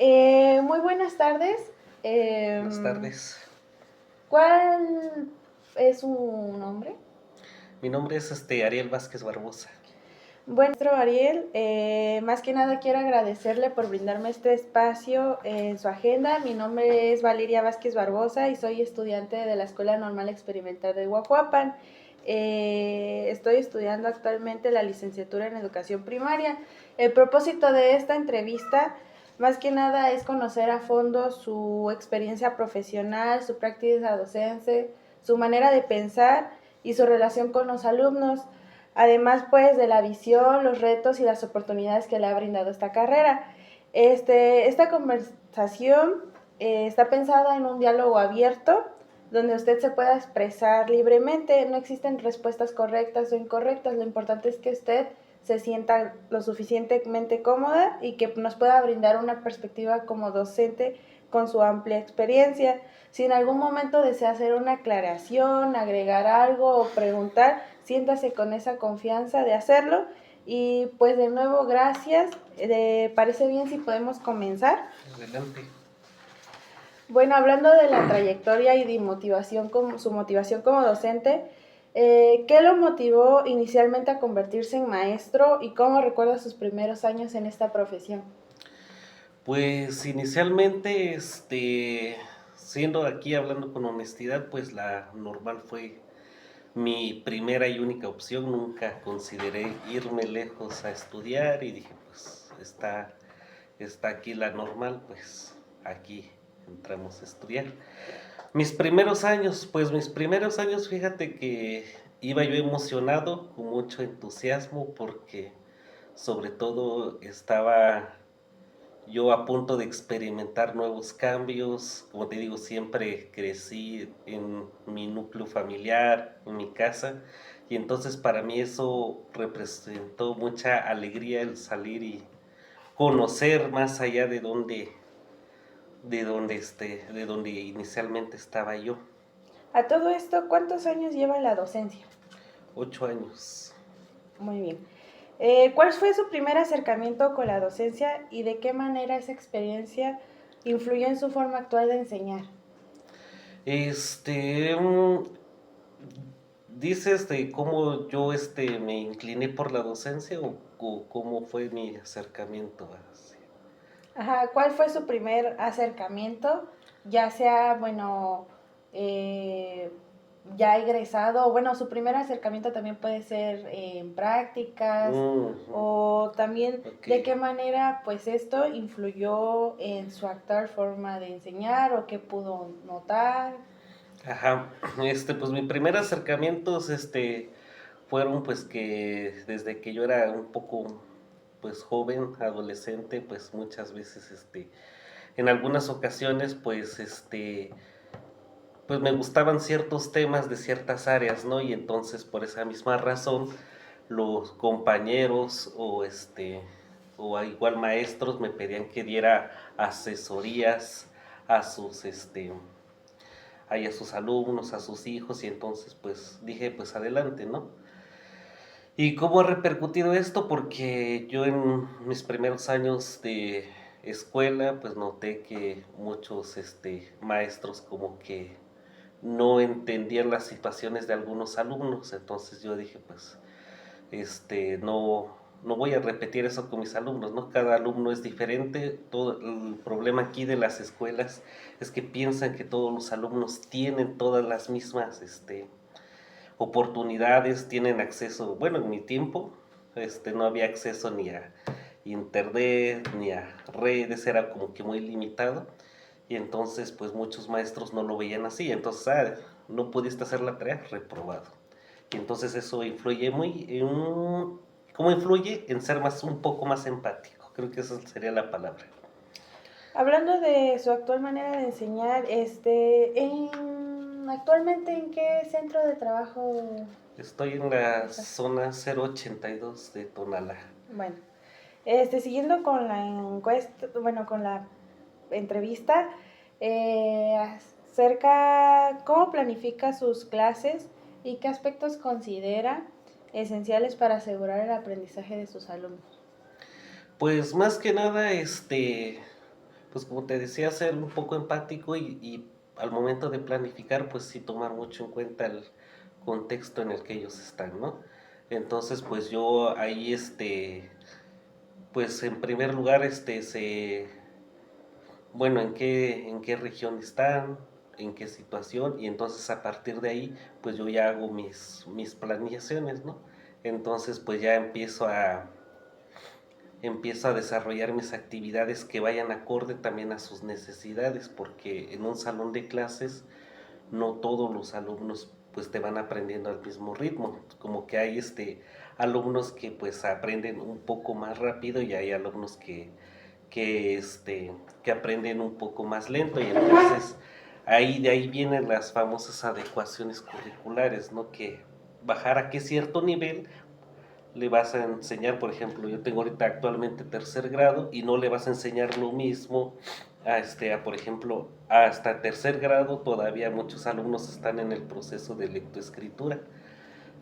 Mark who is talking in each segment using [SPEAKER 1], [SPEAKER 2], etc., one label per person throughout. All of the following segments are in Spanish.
[SPEAKER 1] Muy buenas tardes.
[SPEAKER 2] Buenas tardes.
[SPEAKER 1] ¿Cuál es su nombre?
[SPEAKER 2] Mi nombre es Ariel Vázquez Barbosa.
[SPEAKER 1] Bueno, maestro Ariel, más que nada quiero agradecerle por brindarme este espacio en su agenda. Mi nombre es Valeria Vázquez Barbosa y soy estudiante de la Escuela Normal Experimental de Huajuapan. Estoy estudiando actualmente la licenciatura en Educación Primaria. El propósito de esta entrevista más que nada es conocer a fondo su experiencia profesional, su práctica docente, su manera de pensar y su relación con los alumnos. Además, pues, de la visión, los retos y las oportunidades que le ha brindado esta carrera. Esta conversación está pensada en un diálogo abierto, donde usted se pueda expresar libremente. No existen respuestas correctas o incorrectas. Lo importante es que usted se sienta lo suficientemente cómoda y que nos pueda brindar una perspectiva como docente con su amplia experiencia. Si en algún momento desea hacer una aclaración, agregar algo o preguntar, siéntase con esa confianza de hacerlo. Y pues de nuevo, gracias. ¿Parece bien si podemos comenzar?
[SPEAKER 2] Adelante.
[SPEAKER 1] Bueno, hablando de la trayectoria y de motivación, su motivación como docente, ¿qué lo motivó inicialmente a convertirse en maestro y cómo recuerda sus primeros años en esta profesión?
[SPEAKER 2] Pues inicialmente, siendo aquí hablando con honestidad, pues la normal fue mi primera y única opción. Nunca consideré irme lejos a estudiar y dije, pues está aquí la normal, pues aquí entramos a estudiar. Mis primeros años, fíjate que iba yo emocionado, con mucho entusiasmo, porque sobre todo estaba yo a punto de experimentar nuevos cambios. Como te digo, siempre crecí en mi núcleo familiar, en mi casa, y entonces para mí eso representó mucha alegría el salir y conocer más allá de donde inicialmente estaba yo.
[SPEAKER 1] A todo esto, ¿cuántos años lleva en la docencia?
[SPEAKER 2] 8 años.
[SPEAKER 1] Muy bien. ¿Cuál fue su primer acercamiento con la docencia y de qué manera esa experiencia influyó en su forma actual de enseñar?
[SPEAKER 2] Este, mm, dices de cómo yo me incliné por la docencia, o cómo fue mi acercamiento hacia.
[SPEAKER 1] Ajá, ¿cuál fue su primer acercamiento? Ya sea, bueno, eh, ya egresado, o bueno, su primer acercamiento también puede ser en prácticas,
[SPEAKER 2] Ujú.
[SPEAKER 1] o también
[SPEAKER 2] Ok.
[SPEAKER 1] de qué manera pues esto influyó en su actual forma de enseñar o qué pudo notar.
[SPEAKER 2] Ajá. Pues mi primer acercamientos, fueron pues que desde que yo era un poco pues joven, adolescente, pues muchas veces, en algunas ocasiones, pues me gustaban ciertos temas de ciertas áreas, ¿no? Y entonces por esa misma razón los compañeros o a igual maestros me pedían que diera asesorías a sus alumnos, a sus hijos, y entonces pues dije, pues adelante, ¿no? ¿Y cómo ha repercutido esto? Porque yo en mis primeros años de escuela pues noté que muchos maestros como que no entendían las situaciones de algunos alumnos. Entonces yo dije, pues, no voy a repetir eso con mis alumnos, ¿no? Cada alumno es diferente. Todo el problema aquí de las escuelas es que piensan que todos los alumnos tienen todas las mismas, oportunidades, tienen acceso. Bueno, en mi tiempo, no había acceso ni a internet, ni a redes, era como que muy limitado. Y entonces, pues muchos maestros no lo veían así. Entonces, no pudiste hacer la tarea, reprobado. Y entonces eso influye ¿cómo influye? En ser un poco más empático. Creo que esa sería la palabra.
[SPEAKER 1] Hablando de su actual manera de enseñar, actualmente en qué centro de trabajo
[SPEAKER 2] Estoy en la
[SPEAKER 1] está.
[SPEAKER 2] zona 082 de Tonalá.
[SPEAKER 1] Bueno, siguiendo con la encuesta, bueno, con la entrevista, acerca cómo planifica sus clases y qué aspectos considera esenciales para asegurar el aprendizaje de sus alumnos.
[SPEAKER 2] Pues más que nada, Pues como te decía, ser un poco empático y al momento de planificar, pues sí tomar mucho en cuenta el contexto en el que ellos están, ¿no? Entonces, pues yo ahí, pues en primer lugar, bueno, en qué región están, en qué situación, y entonces a partir de ahí, pues yo ya hago mis planeaciones, ¿no? Entonces, pues ya empiezo a desarrollar mis actividades que vayan acorde también a sus necesidades, porque en un salón de clases no todos los alumnos pues te van aprendiendo al mismo ritmo, como que hay alumnos que pues aprenden un poco más rápido y hay alumnos que, este, que aprenden un poco más lento y entonces de ahí vienen las famosas adecuaciones curriculares, ¿no? Que bajar a qué cierto nivel le vas a enseñar, por ejemplo, yo tengo ahorita actualmente tercer grado y no le vas a enseñar lo mismo por ejemplo, hasta tercer grado todavía muchos alumnos están en el proceso de lectoescritura,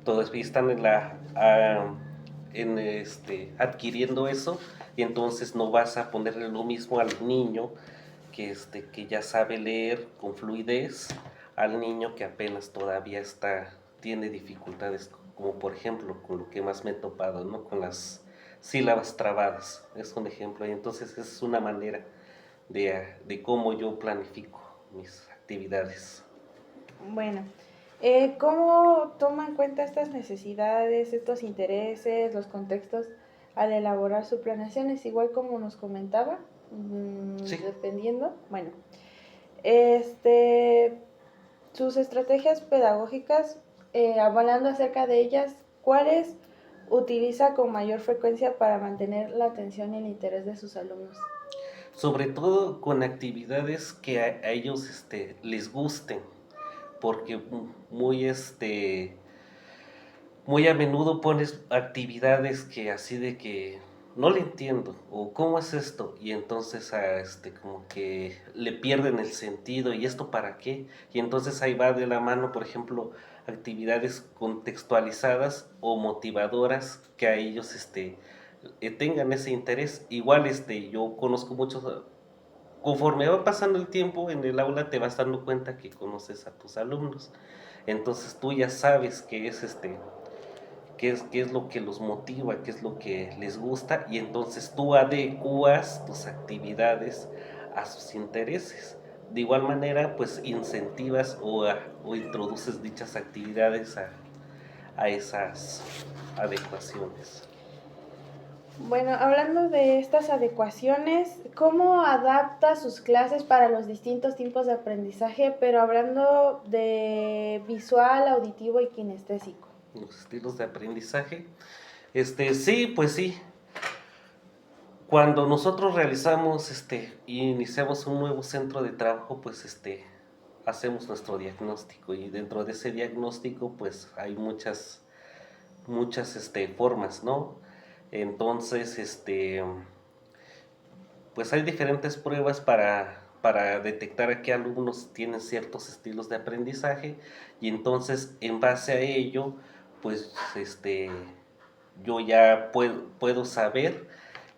[SPEAKER 2] todavía están adquiriendo eso y entonces no vas a ponerle lo mismo al niño que ya sabe leer con fluidez al niño que apenas todavía tiene dificultades, como por ejemplo con lo que más me he topado, ¿no? Con las sílabas trabadas, es un ejemplo, y entonces es una manera de cómo yo planifico mis actividades.
[SPEAKER 1] Bueno, ¿cómo toma en cuenta estas necesidades, estos intereses, los contextos al elaborar su planeación? Es igual como nos comentaba,
[SPEAKER 2] Sí.
[SPEAKER 1] dependiendo, bueno, este, sus estrategias pedagógicas, hablando acerca de ellas, ¿cuáles utiliza con mayor frecuencia para mantener la atención y el interés de sus alumnos?
[SPEAKER 2] Sobre todo con actividades que a ellos les gusten, porque muy a menudo pones actividades que así de que no le entiendo o cómo es esto y entonces como que le pierden el sentido y esto para qué y entonces ahí va de la mano, por ejemplo, actividades contextualizadas o motivadoras que a ellos tengan ese interés. Igual yo conozco muchos, conforme va pasando el tiempo en el aula te vas dando cuenta que conoces a tus alumnos, entonces tú ya sabes que es qué es lo que los motiva, qué es lo que les gusta, y entonces tú adecuas tus actividades a sus intereses. De igual manera, pues incentivas o introduces dichas actividades a esas adecuaciones.
[SPEAKER 1] Bueno, hablando de estas adecuaciones, ¿cómo adapta sus clases para los distintos tipos de aprendizaje, pero hablando de visual, auditivo y kinestésico?
[SPEAKER 2] Los estilos de aprendizaje. Sí, pues sí. Cuando nosotros realizamos, iniciamos un nuevo centro de trabajo, pues hacemos nuestro diagnóstico y dentro de ese diagnóstico, pues hay muchas formas, ¿no? Entonces, pues hay diferentes pruebas para detectar a qué alumnos tienen ciertos estilos de aprendizaje y entonces en base a ello, pues yo ya puedo saber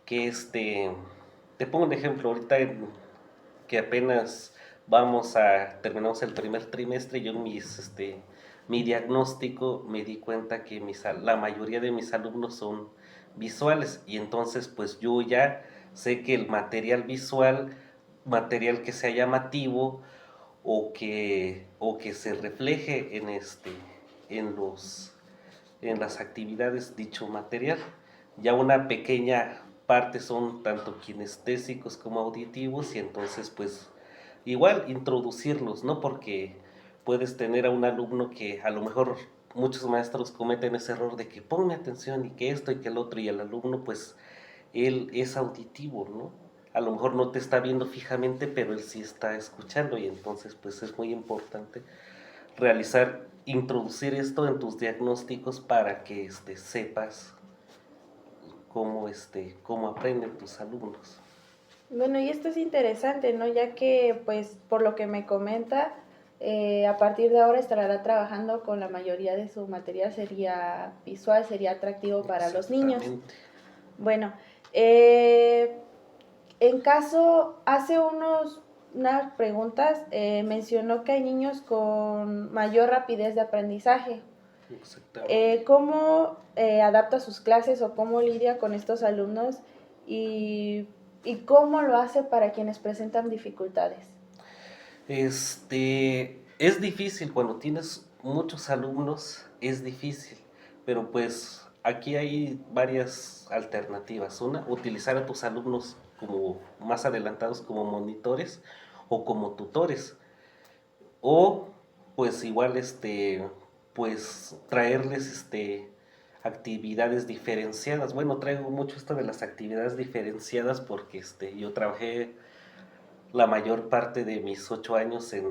[SPEAKER 2] que te pongo un ejemplo, que apenas terminamos el primer trimestre, yo mi diagnóstico me di cuenta que la mayoría de mis alumnos son visuales y entonces pues yo ya sé que el material visual, material que sea llamativo o que se refleje en las actividades dicho material. Ya una pequeña parte son tanto kinestésicos como auditivos y entonces pues igual introducirlos, ¿no? Porque puedes tener a un alumno que a lo mejor muchos maestros cometen ese error de que ponme atención y que esto y que el otro y el alumno pues él es auditivo, ¿no? A lo mejor no te está viendo fijamente, pero él sí está escuchando y entonces pues es muy importante introducir esto en tus diagnósticos para que sepas cómo aprenden tus alumnos.
[SPEAKER 1] Bueno, y esto es interesante, ¿no? Ya que, pues, por lo que me comenta, a partir de ahora estará trabajando con la mayoría de su material, sería visual, sería atractivo para los niños.
[SPEAKER 2] Exactamente.
[SPEAKER 1] Bueno, eh, En caso, hace unas preguntas, mencionó que hay niños con mayor rapidez de aprendizaje.
[SPEAKER 2] Exactamente.
[SPEAKER 1] ¿Cómo adapta sus clases o cómo lidia con estos alumnos y, y cómo lo hace para quienes presentan dificultades?
[SPEAKER 2] Es difícil cuando tienes muchos alumnos, es difícil, pero pues aquí hay varias alternativas. Una, utilizar a tus alumnos como más adelantados como monitores o como tutores. O pues igual pues traerles actividades diferenciadas. Bueno, traigo mucho esto de las actividades diferenciadas porque yo trabajé la mayor parte de mis 8 años en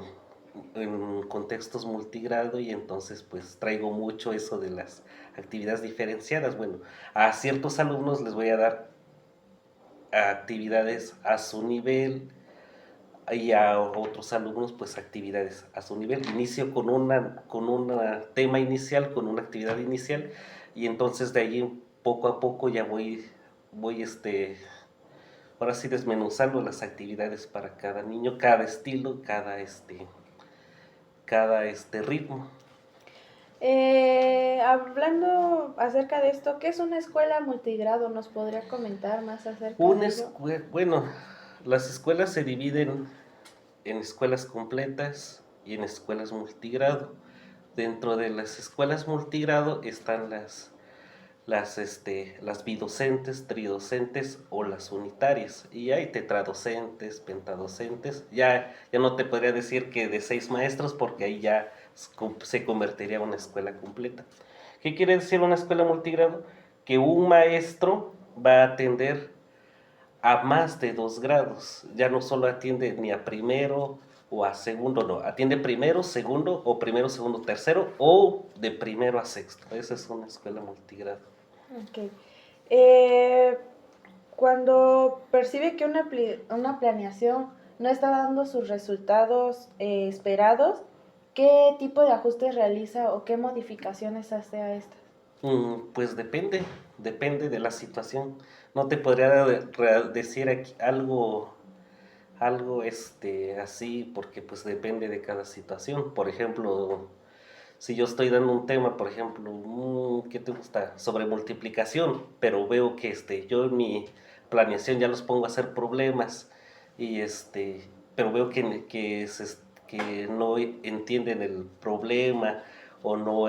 [SPEAKER 2] contextos multigrado y entonces pues traigo mucho eso de las actividades diferenciadas. Bueno, a ciertos alumnos les voy a dar actividades a su nivel y a otros alumnos pues actividades a su nivel. Inicio con un tema inicial, con una actividad inicial y entonces de ahí poco a poco ya voy ahora sí desmenuzando las actividades para cada niño, cada estilo, cada ritmo.
[SPEAKER 1] Hablando acerca de esto, ¿qué es una escuela multigrado? ¿Nos podría comentar más acerca de ello?
[SPEAKER 2] Bueno, las escuelas se dividen en escuelas completas y en escuelas multigrado. Dentro de las escuelas multigrado están las bidocentes, tridocentes o las unitarias. Y hay tetradocentes, pentadocentes. Ya no te podría decir que de 6 maestros porque ahí ya se convertiría en una escuela completa. ¿Qué quiere decir una escuela multigrado? Que un maestro va a atender a más de 2 grados. Ya no solo atiende ni a primero o a segundo, no. Atiende primero, segundo o primero, segundo, tercero o de primero a sexto. Esa es una escuela multigrado.
[SPEAKER 1] Ok. Eh, Cuando percibe que una planeación no está dando sus resultados esperados, ¿qué tipo de ajustes realiza o qué modificaciones hace a estas?
[SPEAKER 2] Pues depende de la situación. No te podría decir aquí algo así porque pues depende de cada situación. Por ejemplo, si yo estoy dando un tema, por ejemplo, ¿qué te gusta? Sobre multiplicación, pero veo que yo en mi planeación ya los pongo a hacer problemas y pero veo que no entienden el problema o no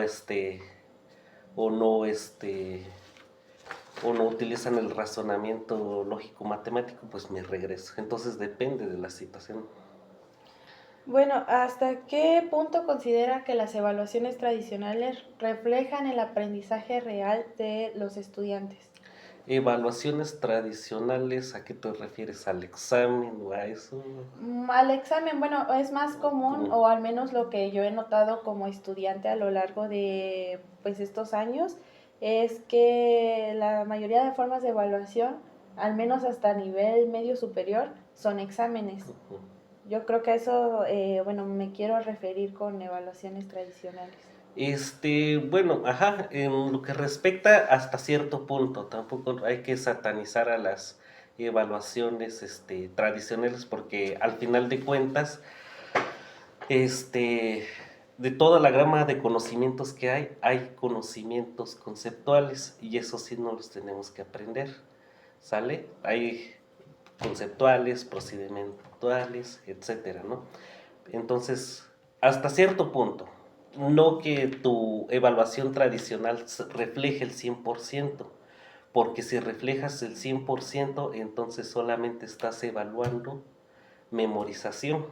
[SPEAKER 2] o no o no utilizan el razonamiento lógico matemático, pues me regreso. Entonces depende de la situación.
[SPEAKER 1] Bueno, ¿hasta qué punto considera que las evaluaciones tradicionales reflejan el aprendizaje real de los estudiantes?
[SPEAKER 2] Evaluaciones tradicionales, ¿a qué te refieres? ¿Al examen o a eso?
[SPEAKER 1] Al examen, bueno, es más común,
[SPEAKER 2] ¿Cómo?
[SPEAKER 1] o al menos lo que yo he notado como estudiante a lo largo de pues estos años, es que la mayoría de formas de evaluación, al menos hasta nivel medio superior, son exámenes.
[SPEAKER 2] Ujú.
[SPEAKER 1] Yo creo que a eso, bueno, me quiero referir con evaluaciones tradicionales.
[SPEAKER 2] Bueno, ajá, en lo que respecta hasta cierto punto, tampoco hay que satanizar a las evaluaciones tradicionales porque al final de cuentas de toda la gama de conocimientos que hay conocimientos conceptuales y eso sí no los tenemos que aprender, ¿sale? Hay conceptuales, procedimentales, etcétera, ¿no? Entonces, hasta cierto punto, no que tu evaluación tradicional refleje el 100%, porque si reflejas el 100%, entonces solamente estás evaluando memorización.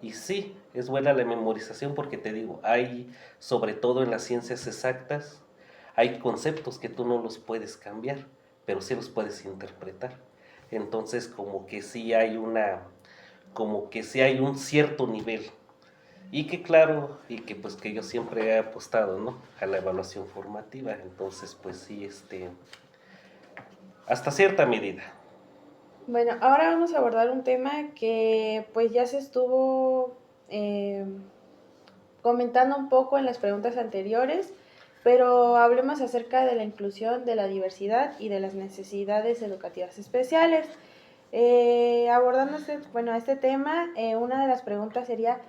[SPEAKER 2] Y sí, es buena la memorización porque te digo, sobre todo en las ciencias exactas, hay conceptos que tú no los puedes cambiar, pero sí los puedes interpretar. Entonces, como que sí hay un cierto nivel. Y que claro, y que pues que yo siempre he apostado, ¿no? A la evaluación formativa. Entonces, pues sí, hasta cierta medida.
[SPEAKER 1] Bueno, ahora vamos a abordar un tema que pues ya se estuvo eh, comentando un poco en las preguntas anteriores, pero hablemos acerca de la inclusión, de la diversidad y de las necesidades educativas especiales. Abordando este tema, una de las preguntas sería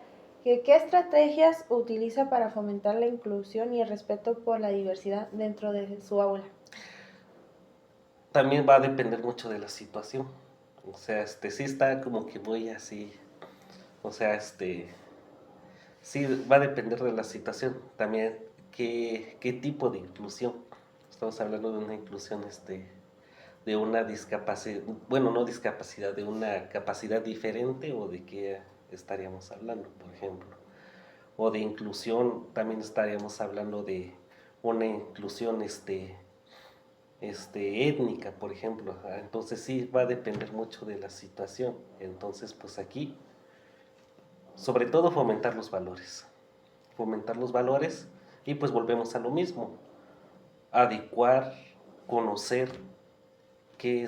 [SPEAKER 1] que, ¿qué estrategias utiliza para fomentar la inclusión y el respeto por la diversidad dentro de su aula?
[SPEAKER 2] También va a depender mucho de la situación. O sea, sí está como que muy así. O sea, sí va a depender de la situación. También qué tipo de inclusión. Estamos hablando de una inclusión, de una discapacidad, bueno, no discapacidad, de una capacidad diferente o de qué estaríamos hablando, por ejemplo. O de inclusión, también estaríamos hablando de una inclusión, étnica, por ejemplo. Entonces sí va a depender mucho de la situación. Entonces, pues aquí, sobre todo fomentar los valores y pues volvemos a lo mismo, adecuar, conocer qué,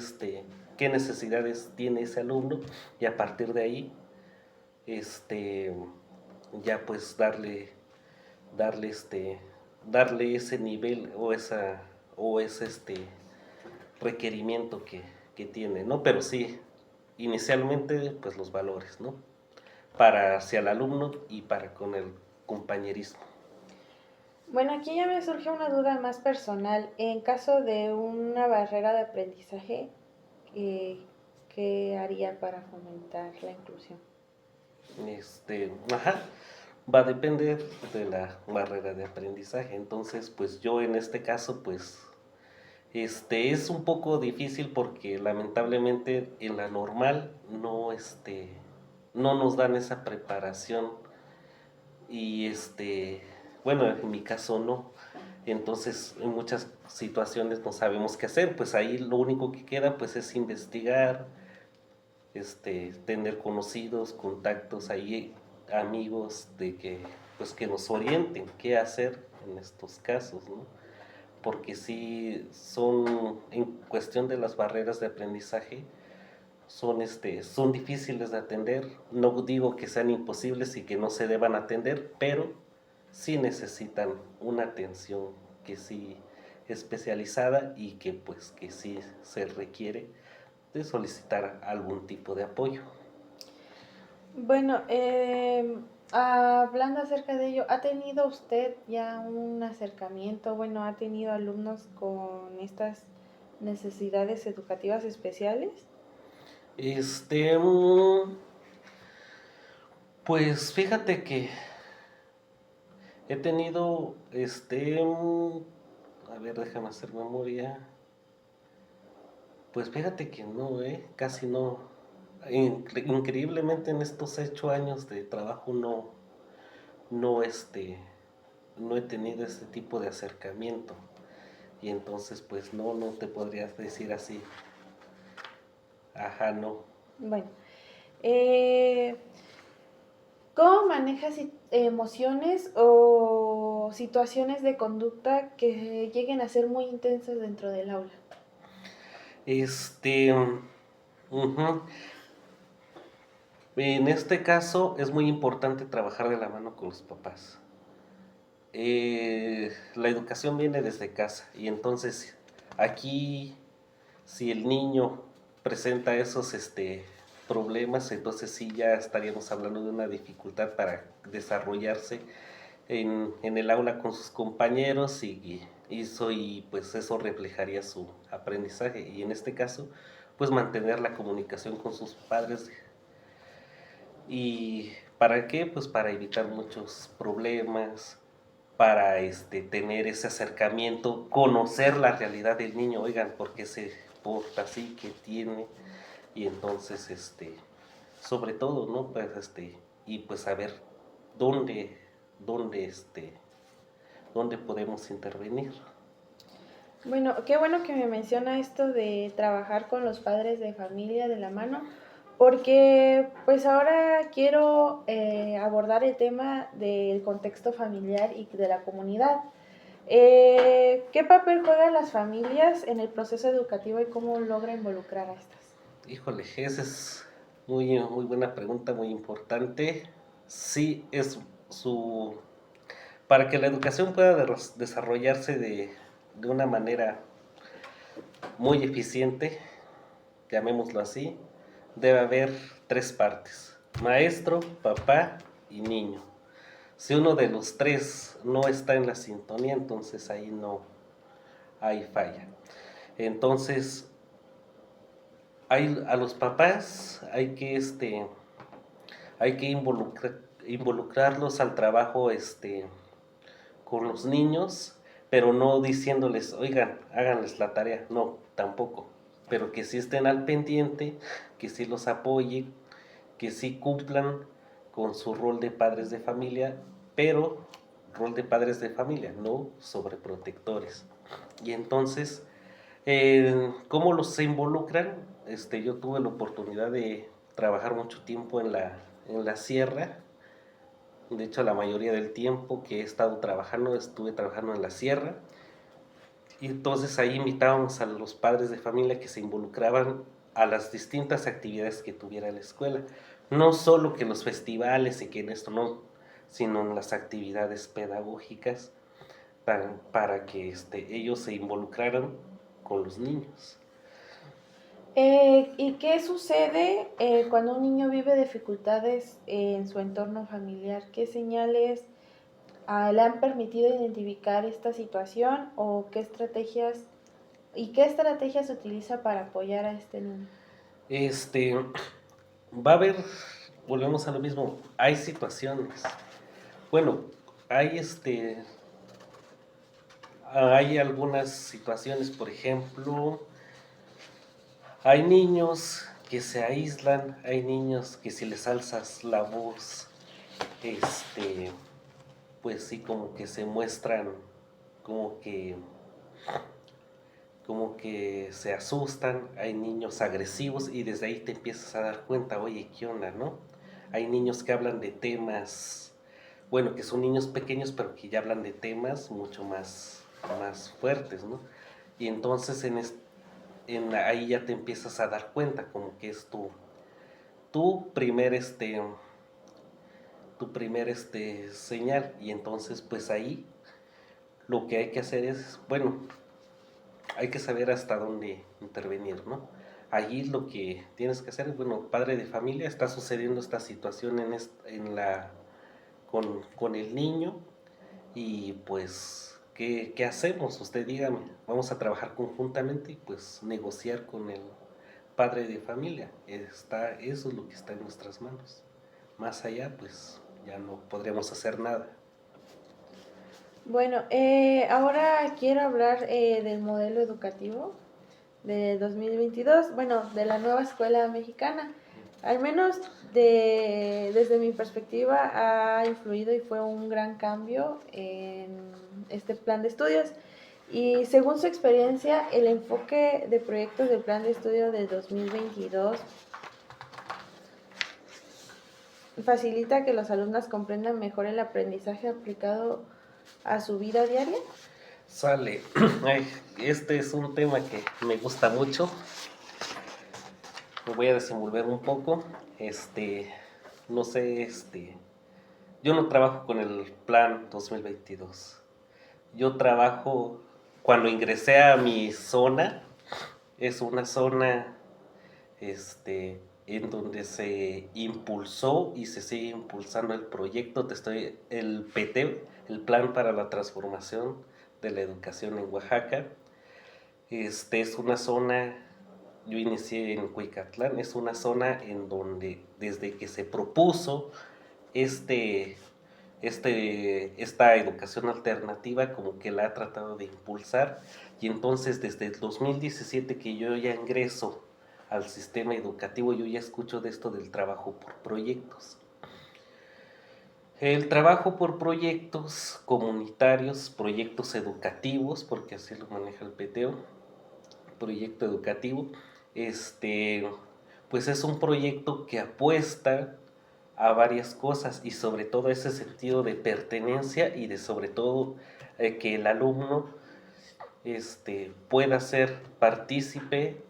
[SPEAKER 2] qué necesidades tiene ese alumno y a partir de ahí, este, ya pues darle, darle ese nivel o ese, requerimiento que tiene, ¿no? Pero sí, inicialmente, pues los valores, ¿no? Para hacia el alumno y para con el compañerismo.
[SPEAKER 1] Bueno, aquí ya me surge una duda más personal. En caso de una barrera de aprendizaje, ¿qué, qué haría para fomentar la inclusión?
[SPEAKER 2] Ajá, va a depender de la barrera de aprendizaje. Entonces, pues yo en este caso, pues, es un poco difícil porque lamentablemente en la normal no, no nos dan esa preparación y bueno, en mi caso no. Entonces, en muchas situaciones no sabemos qué hacer, pues ahí lo único que queda pues es investigar, tener conocidos, contactos ahí, amigos de que pues que nos orienten qué hacer en estos casos, ¿no? Porque sí son en cuestión de las barreras de aprendizaje son difíciles de atender. No digo que sean imposibles y que no se deban atender, pero sí necesitan una atención que sí especializada y que pues que sí se requiere de solicitar algún tipo de apoyo.
[SPEAKER 1] Bueno, hablando acerca de ello, ¿ha tenido usted ya un acercamiento? Bueno, ¿ha tenido alumnos con estas necesidades educativas especiales?
[SPEAKER 2] Este, mm, pues fíjate que he tenido, a ver, déjame hacer memoria. Pues fíjate que no, casi no. Increíblemente en estos 8 años de trabajo no, no he tenido este tipo de acercamiento. Y entonces, pues no te podrías decir así. Ajá, no.
[SPEAKER 1] Bueno, eh, ¿cómo manejas emociones o situaciones de conducta que lleguen a ser muy intensas dentro del aula?
[SPEAKER 2] Este, ujú. En este caso es muy importante trabajar de la mano con los papás. La educación viene desde casa y entonces aquí si el niño presenta esos problemas, entonces sí ya estaríamos hablando de una dificultad para desarrollarse en el aula con sus compañeros y pues eso reflejaría su aprendizaje y en este caso pues mantener la comunicación con sus padres. ¿Y para qué? Pues para evitar muchos problemas, para tener ese acercamiento, conocer la realidad del niño, oigan, por qué se porta así, qué tiene, y entonces, sobre todo, ¿no? Pues, y pues saber dónde, dónde, dónde podemos intervenir.
[SPEAKER 1] Bueno, qué bueno que me menciona esto de trabajar con los padres de familia de la mano, porque pues ahora quiero abordar el tema del contexto familiar y de la comunidad. ¿Qué papel juegan las familias en el proceso educativo y cómo logra involucrar a estas?
[SPEAKER 2] Híjole, esa es muy buena pregunta, muy importante. Sí, es su... Para que la educación pueda desarrollarse de una manera muy eficiente, llamémoslo así, debe haber tres partes: maestro, papá y niño. Si uno de los tres no está en la sintonía, entonces ahí no hay falla. Entonces, a los papás hay que involucrarlos al trabajo con los niños, pero no diciéndoles, oigan, háganles la tarea, no, tampoco, pero que sí estén al pendiente, que sí los apoyen, que sí cumplan con su rol de padres de familia, pero rol de padres de familia, no sobreprotectores. Y entonces, ¿cómo los se involucran? Yo tuve la oportunidad de trabajar mucho tiempo en la sierra. De hecho, la mayoría del tiempo que he estado trabajando, estuve trabajando en la sierra. Y entonces ahí invitábamos a los padres de familia que se involucraban a las distintas actividades que tuviera la escuela. No solo que los festivales y que en esto no, sino en las actividades pedagógicas para que ellos se involucraran con los niños.
[SPEAKER 1] ¿Y qué sucede cuando un niño vive dificultades en su entorno familiar? ¿Qué señales le han permitido identificar esta situación o qué estrategias se utiliza para apoyar a este niño?
[SPEAKER 2] Este, Va a haber, volvemos a lo mismo, hay situaciones. Bueno, hay hay algunas situaciones, por ejemplo, hay niños que se aíslan, hay niños que si les alzas la voz, pues sí, como que se muestran, como que, como que se asustan, hay niños agresivos y desde ahí te empiezas a dar cuenta, oye, ¿qué onda, no? Hay niños que hablan de temas, bueno, que son niños pequeños, pero que ya hablan de temas mucho más fuertes, ¿no? Y entonces ahí ya te empiezas a dar cuenta, como que es tu primer, señal. Y entonces, pues ahí lo que hay que hacer es, bueno, hay que saber hasta dónde intervenir, ¿no? Allí lo que tienes que hacer es, bueno, padre de familia, está sucediendo esta situación con el niño y pues, ¿qué hacemos? Usted dígame, vamos a trabajar conjuntamente y pues negociar con el padre de familia. Eso es lo que está en nuestras manos. Más allá, pues ya no podríamos hacer nada.
[SPEAKER 1] Bueno, ahora quiero hablar del modelo educativo de 2022, bueno, de la nueva escuela mexicana. Al menos desde mi perspectiva ha influido y fue un gran cambio en este plan de estudios. Y según su experiencia, el enfoque de proyectos del plan de estudio de 2022 facilita que los alumnos comprendan mejor el aprendizaje aplicado a su vida diaria.
[SPEAKER 2] Sale. Ay, este es un tema que me gusta mucho. Me voy a desenvolver un poco. No sé, yo no trabajo con el plan 2022. Yo trabajo, cuando ingresé a mi zona, es una zona, en donde se impulsó y se sigue impulsando el proyecto, el PT, el Plan para la Transformación de la Educación en Oaxaca. Es una zona, yo inicié en Cuicatlán, es una zona en donde desde que se propuso este, esta educación alternativa, como que la ha tratado de impulsar. Y entonces desde el 2017 que yo ya ingreso al sistema educativo, yo ya escucho de esto del trabajo por proyectos. El trabajo por proyectos comunitarios, proyectos educativos, porque así lo maneja el PTO, proyecto educativo, pues es un proyecto que apuesta a varias cosas y sobre todo ese sentido de pertenencia y de sobre todo que el alumno pueda ser partícipe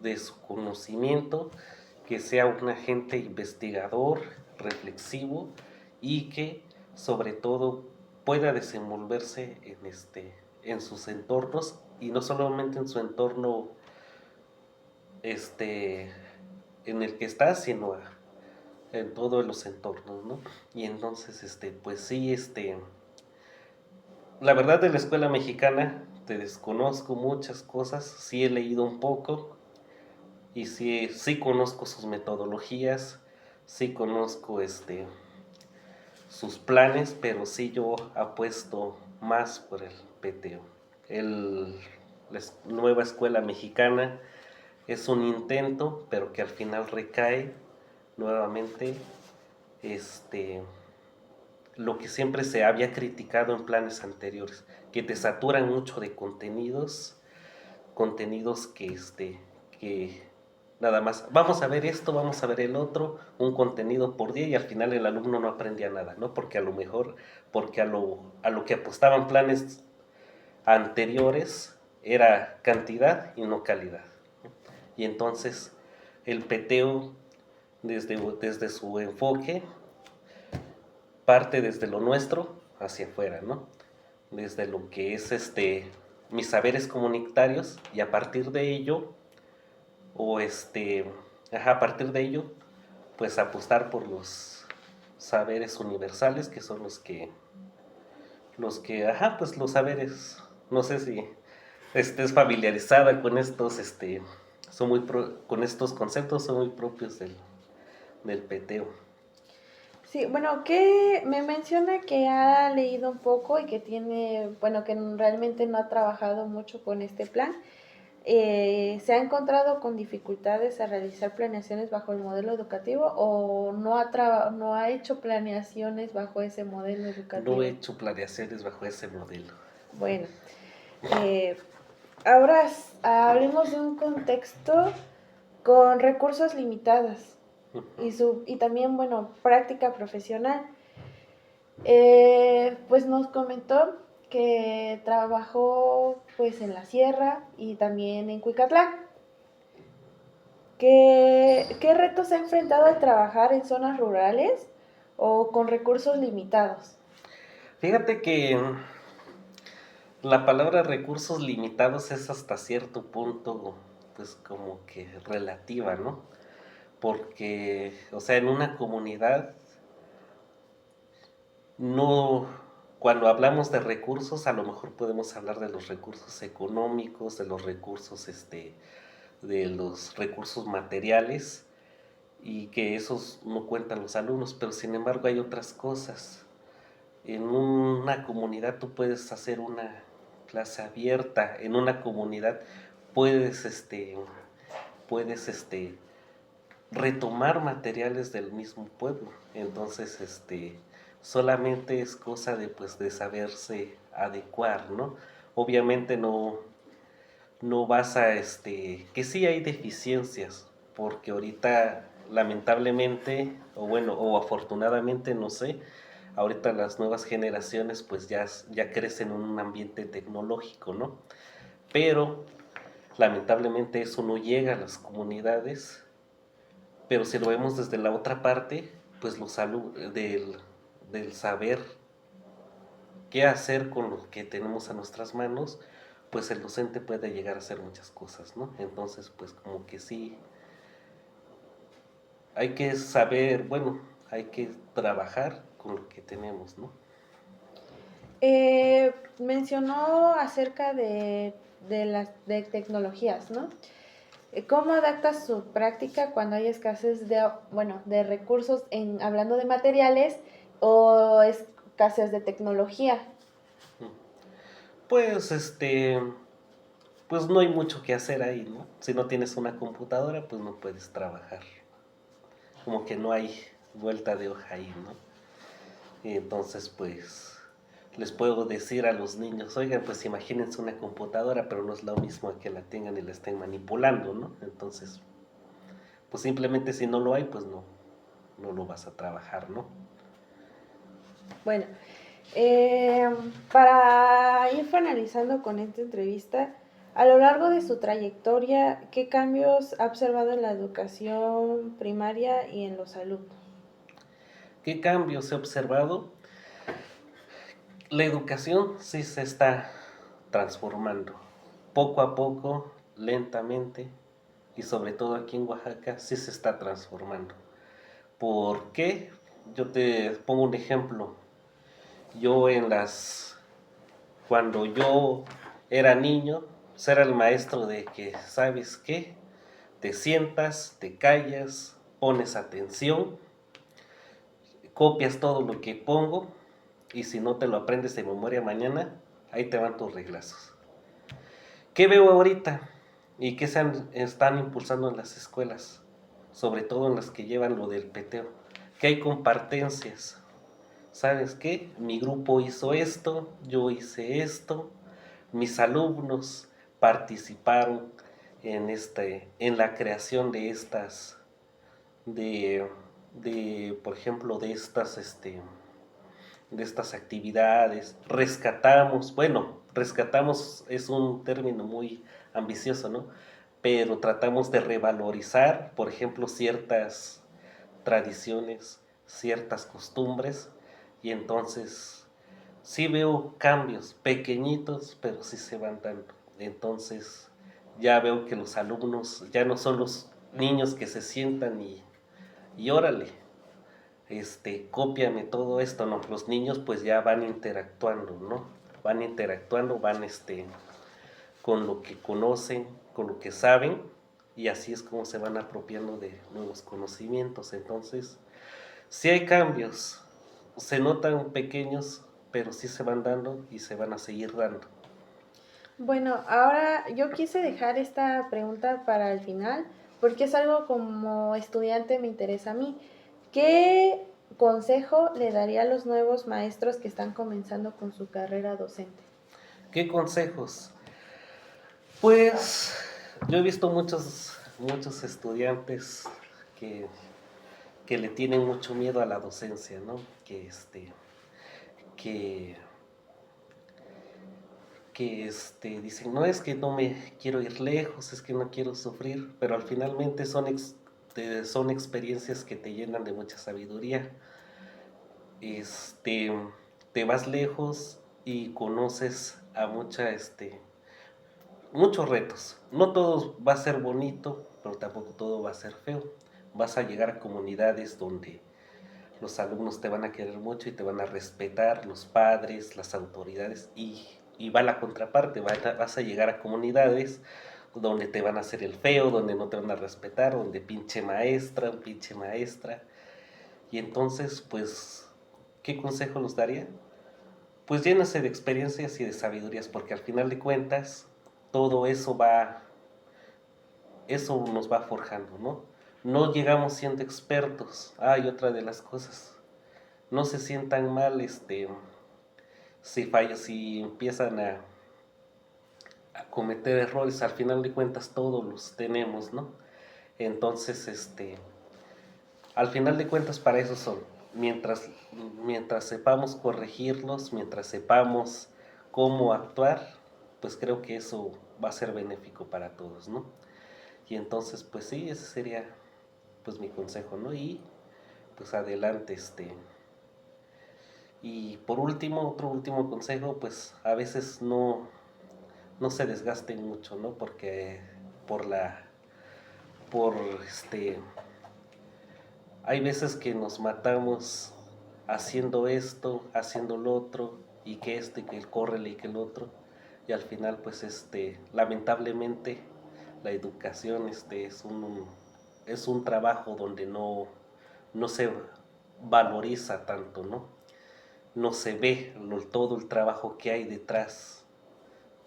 [SPEAKER 2] de su conocimiento, que sea un agente investigador, reflexivo y que sobre todo pueda desenvolverse en sus entornos y no solamente en su entorno este, en el que estás, sino en todos los entornos, ¿no? Y entonces, pues sí, la verdad de la escuela mexicana, te desconozco muchas cosas, sí he leído un poco y sí conozco sus metodologías, sí conozco sus planes, pero sí yo apuesto más por el PTO. La nueva escuela mexicana es un intento, pero que al final recae nuevamente lo que siempre se había criticado en planes anteriores, que te saturan mucho de contenidos que nada más, vamos a ver esto, vamos a ver el otro, un contenido por día y al final el alumno no aprendía nada, ¿no? Porque a lo mejor, porque a lo que apostaban planes anteriores era cantidad y no calidad. Y entonces el peteo desde su enfoque parte desde lo nuestro hacia afuera, ¿no? Desde lo que es mis saberes comunitarios y a partir de ello o a partir de ello pues apostar por los saberes universales que son pues los saberes, no sé si estés familiarizada con estos con estos conceptos, son muy propios del peteo.
[SPEAKER 1] Sí, bueno, que me menciona que ha leído un poco y que tiene, bueno, que realmente no ha trabajado mucho con este plan. ¿Se ha encontrado con dificultades a realizar planeaciones bajo el modelo educativo o no ha hecho planeaciones bajo ese modelo
[SPEAKER 2] No he
[SPEAKER 1] educativo?
[SPEAKER 2] hecho planeaciones bajo ese modelo.
[SPEAKER 1] Bueno, eh, ahora hablemos de un contexto con recursos limitados y también, bueno, práctica profesional. Pues nos comentó que trabajó pues en la sierra y también en Cuicatlán. ¿Qué retos ha enfrentado al trabajar en zonas rurales o con recursos limitados?
[SPEAKER 2] Fíjate que la palabra recursos limitados es hasta cierto punto, pues como que relativa, ¿no? Porque, o sea, en una comunidad, no, cuando hablamos de recursos, a lo mejor podemos hablar de los recursos económicos, de los recursos materiales, y que esos no cuentan los alumnos, pero sin embargo hay otras cosas. En una comunidad tú puedes hacer una clase abierta, en una comunidad puedes, puedes, retomar materiales del mismo pueblo. Entonces, solamente es cosa de, pues, de saberse adecuar, ¿no? Obviamente no vas a, que sí hay deficiencias, porque ahorita lamentablemente, o bueno, o afortunadamente, no sé, ahorita las nuevas generaciones pues ya crecen en un ambiente tecnológico, ¿no? Pero lamentablemente eso no llega a las comunidades, pero si lo vemos desde la otra parte, pues del saber qué hacer con lo que tenemos a nuestras manos, pues el docente puede llegar a hacer muchas cosas, ¿no? Entonces, pues como que sí, hay que saber, bueno, hay que trabajar con lo que tenemos, ¿no?
[SPEAKER 1] Mencionó acerca de las de tecnologías, ¿no? ¿Cómo adaptas su práctica cuando hay escasez de, bueno, de recursos hablando de materiales o escasez de tecnología?
[SPEAKER 2] Pues pues no hay mucho que hacer ahí, ¿no? Si no tienes una computadora, pues no puedes trabajar. Como que no hay vuelta de hoja ahí, ¿no? Y entonces, pues, les puedo decir a los niños, oigan, pues imagínense una computadora, pero no es lo mismo que la tengan y la estén manipulando, ¿no? Entonces, pues simplemente si no lo hay, pues no lo vas a trabajar, ¿no?
[SPEAKER 1] Bueno, eh, para ir finalizando con esta entrevista, a lo largo de su trayectoria, ¿qué cambios ha observado en la educación primaria y en los alumnos?
[SPEAKER 2] ¿Qué cambios he observado? La educación sí se está transformando, poco a poco, lentamente, y sobre todo aquí en Oaxaca sí se está transformando. ¿Por qué? Yo te pongo un ejemplo. Yo cuando yo era niño, pues era el maestro de que, ¿sabes qué? Te sientas, te callas, pones atención, copias todo lo que pongo y si no te lo aprendes de memoria mañana, ahí te van tus reglazos. ¿Qué veo ahorita? ¿Y qué están impulsando en las escuelas? Sobre todo en las que llevan lo del peteo. Que hay compartencias. ¿Sabes qué? Mi grupo hizo esto, yo hice esto, mis alumnos participaron en la creación de de, por ejemplo, de estas actividades, rescatamos es un término muy ambicioso, ¿no? Pero tratamos de revalorizar, por ejemplo, ciertas tradiciones, ciertas costumbres, y entonces sí veo cambios pequeñitos, pero sí se van dando. Entonces ya veo que los alumnos ya no son los niños que se sientan y órale, cópiame todo esto, no, los niños pues ya van interactuando, ¿no? Van interactuando, van con lo que conocen, con lo que saben, y así es como se van apropiando de nuevos conocimientos. Entonces, sí hay cambios, se notan pequeños, pero sí se van dando y se van a seguir dando.
[SPEAKER 1] Bueno, ahora yo quise dejar esta pregunta para el final porque es algo como estudiante me interesa a mí. ¿Qué consejo le daría a los nuevos maestros que están comenzando con su carrera docente?
[SPEAKER 2] ¿Qué consejos? Pues yo he visto muchos estudiantes que, que le tienen mucho miedo a la docencia, ¿no? Que, dicen, no es que no me quiero ir lejos, es que no quiero sufrir, pero al finalmente son experiencias que te llenan de mucha sabiduría. Este, Te vas lejos y conoces a muchos retos. No todo va a ser bonito, pero tampoco todo va a ser feo. Vas a llegar a comunidades donde los alumnos te van a querer mucho y te van a respetar, los padres, las autoridades, y va la contraparte, vas a llegar a comunidades donde te van a hacer el feo, donde no te van a respetar, donde pinche maestra, pinche maestra. Y entonces, pues, ¿qué consejo nos daría? Pues llénase de experiencias y de sabidurías, porque al final de cuentas, todo eso nos va forjando, ¿no? No llegamos siendo expertos. Y otra de las cosas, no se sientan mal, si empiezan a cometer errores, al final de cuentas todos los tenemos, ¿no? Entonces, al final de cuentas para eso son, mientras sepamos corregirlos, mientras sepamos cómo actuar, pues creo que eso va a ser benéfico para todos, ¿no? Y entonces, pues sí, ese sería pues mi consejo, ¿no? Y pues adelante, Y por último, otro último consejo, pues a veces no se desgasten mucho, ¿no? Porque por la, por hay veces que nos matamos haciendo esto, haciendo lo otro, y que y que el córrele y que el otro, y al final pues lamentablemente la educación es un trabajo donde no se valoriza tanto, ¿no? No se ve todo el trabajo que hay detrás.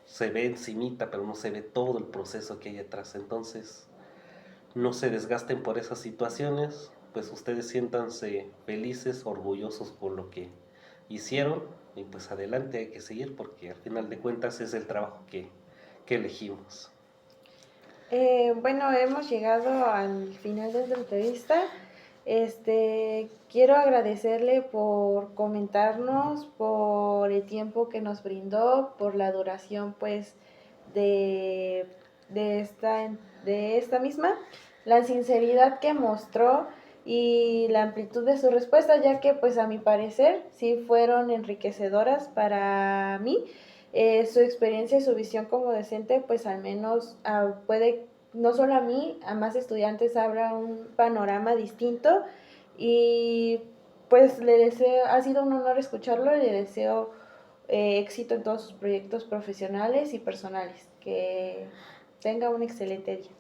[SPEAKER 2] Se ve encimita, pero no se ve todo el proceso que hay detrás. Entonces, no se desgasten por esas situaciones, pues ustedes siéntanse felices, orgullosos por lo que hicieron, y pues adelante hay que seguir porque al final de cuentas es el trabajo que elegimos.
[SPEAKER 1] Bueno, hemos llegado al final de esta entrevista. Quiero agradecerle por comentarnos, por el tiempo que nos brindó, por la duración, pues, de, de esta misma, la sinceridad que mostró y la amplitud de su respuesta, ya que, pues, a mi parecer, sí fueron enriquecedoras para mí. Su experiencia y su visión como docente, pues, al menos puede no solo a mí, a más estudiantes abra un panorama distinto y pues le deseo, ha sido un honor escucharlo, le deseo éxito en todos sus proyectos profesionales y personales, que tenga un excelente día.